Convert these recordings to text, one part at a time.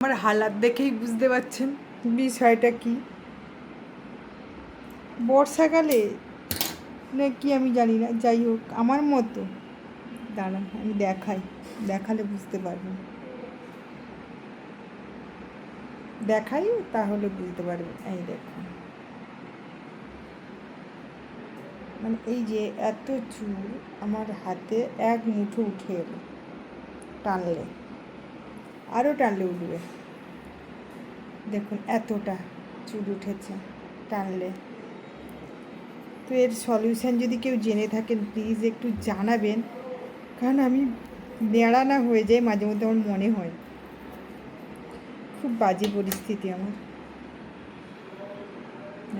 আমার হালাত দেখেই বুঝতে পারছেন বিষয়টা কি। বর্ষাকালে না কি আমি জানি না, যাই হোক আমার মতো। দাঁড়ান আমি দেখালে বুঝতে পারবেন, দেখাই তাহলে বুঝতে পারবেন। এই দেখুন, মানে এই যে এত চুল আমার হাতে এক মুঠো উঠে এলো, টানলে আরও টানলে উঠবে। দেখুন এতটা চুল উঠেছে টানলে। তো এর সলিউশান যদি কেউ জেনে থাকেন প্লিজ একটু জানাবেন, কারণ আমি নেড়া না হয়ে যাই মাঝে মধ্যে, আমার মনে হয় খুব বাজে পরিস্থিতি আমার।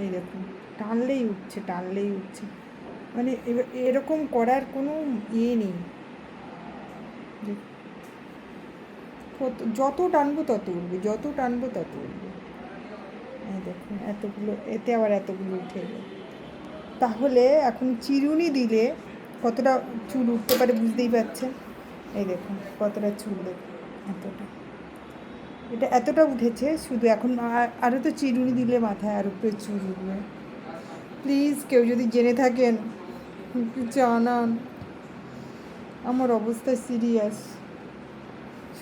এই দেখুন টানলেই উঠছে, মানে এরকম করার কোনো ইয়ে নেই। যত টানবো তত উঠবে, এই দেখুন এতগুলো, এতে আবার এতগুলো উঠে যায়। তাহলে এখন চিরুনি দিলে কতটা চুল উঠতে পারে বুঝতেই পারছেন। এই দেখুন কতটা চুল, দেখুন এতটা উঠেছে শুধু। এখন আরও তো চিরুনি দিলে মাথায় আরও একটু চুল উঠবে। প্লিজ কেউ যদি জেনে থাকেন একটু জানান, আমার অবস্থা সিরিয়াস,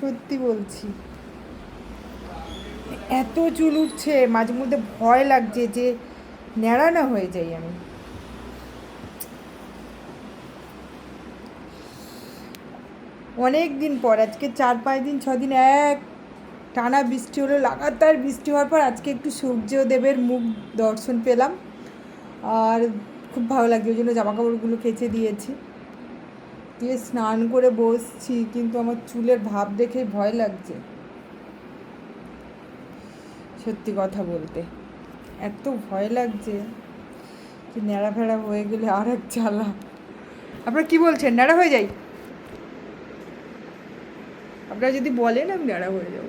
সত্যি বলছি। এত চুল উঠছে মাঝে মধ্যে ভয় লাগছে যে ন্যাড়া না হয়ে যাই আমি। অনেক দিন পর, আজকে 4-5 দিন 6 দিন এক টানা বৃষ্টি হলো, লাগাতার বৃষ্টি হওয়ার পর আজকে একটু সূর্যদেবের মুখ দর্শন পেলাম, আর খুব ভালো লাগছে। ওই জন্য জামাকাপড়গুলো কেচে দিয়েছি, দিয়ে স্নান করে বসছি, কিন্তু আমার চুলের ভাব দেখে ভয় লাগছে সত্যি কথা বলতে। এত ভয় লাগছে যে ন্যাড়া ফেড়া হয়ে গেলে আর এক জ্বালা। আপনারা কী বলছেন, ন্যাড়া হয়ে যাই? আপনারা যদি বলেন আমি ন্যাড়া হয়ে যাব,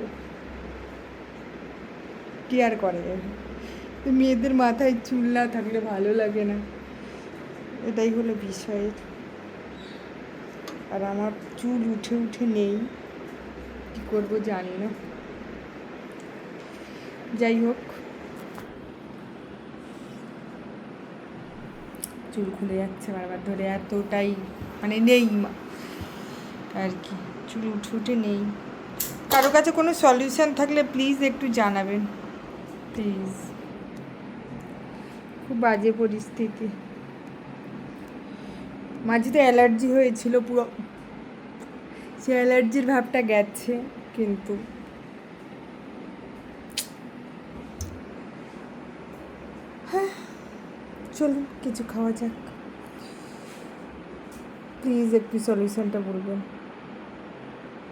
কি আর করা যাবে। মেয়েদের মাথায় চুল না থাকলে ভালো লাগে না, এটাই হলো বিষয়। আর আমার চুল উঠে নেই, কী করবো জানি না। যাই হোক, চুল খুলে যাচ্ছে বারবার ধরে, এতটাই মানে নেই আর কি, চুল উঠে নেই। কারো কাছে কোনো সলিউশন থাকলে প্লিজ একটু জানাবেন প্লিজ। খুব বাজে পরিস্থিতি। মাঝে তো অ্যালার্জি হয়েছিল পুরো, সে অ্যালার্জির ভাবটা গেছে, কিন্তু হ্যাঁ চলুন কিছু খাওয়া যাক, প্লিজ একটু সলিউশনটা বলবেন।